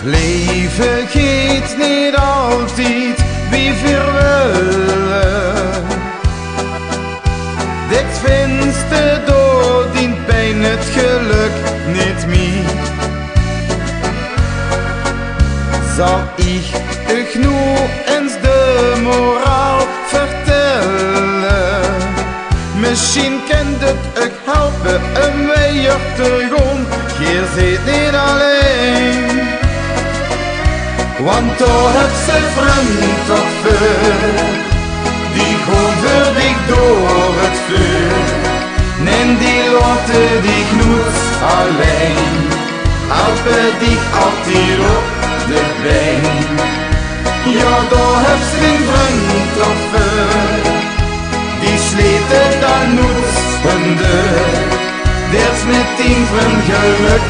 leven gaat niet altijd wie wir willen. Dit finste door dient bij het geluk niet meer. Zal ik euch nu eens de moraal vertellen? Misschien kent het euch helpen een weer te gaan. Je zit niet alleen, want daar heb ze vriend toch voor, die gewoon voor dich door het vuur. En die laten dich nooit alleen, helpen dich altijd op de been. Ja, daar heb ze een vriend toch voor, die sleten dan nooit een deur. Dat is met tien van geluk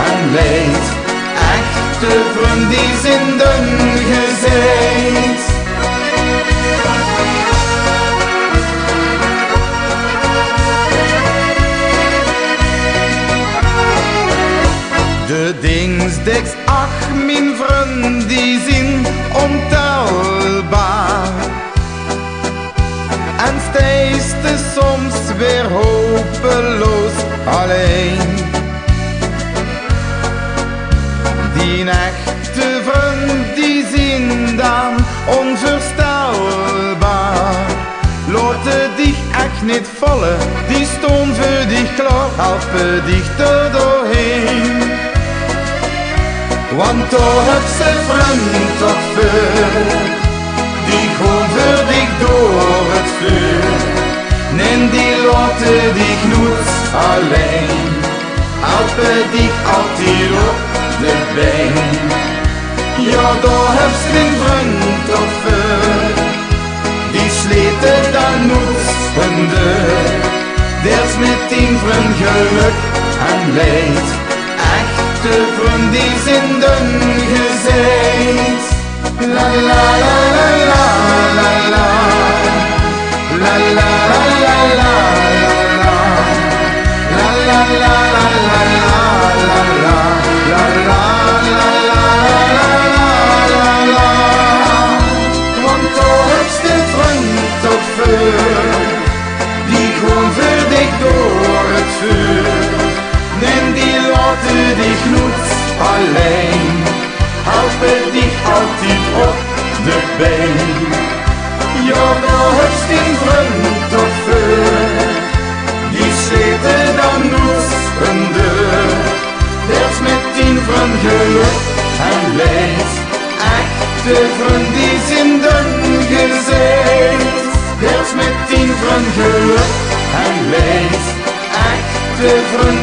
en leed, echte vriend die zijn dun gezet. De dingsdeks, ach mijn vriend, die zijn ontelbaar. En steeds soms weer hopeloos alleen. Die echte vriend, die zijn dan onvoorstelbaar. Laten dich echt niet vallen, die staan voor dich klaar, helpen dich er doorheen. Want daar heb ze vriend toch voor, die gewoon voor dich door het vuur. En die laten dich nooit alleen, helpen dich altijd op de been. Ja, daar heb ze een vriend toch voor, die sleten dan nooit een deur. Dat is met tien van geluk en leed, echte vriend die zijn dun gezet. La la la la la la la, la la la la la la, la la la la la la la, la la la la la la. Want daar heb je een vriend toch voor, die gewoon voor dich door het vuur. En die laten dich nooit alleen, helpen dich altijd op de been. Ja, daar heb je een vriend toch voor, die sleten dan nooit een deur. Dat is met tien van geluk en leed, echte vriend die zijn dun gezet. Dat is met tien van geluk en leed, echte vriend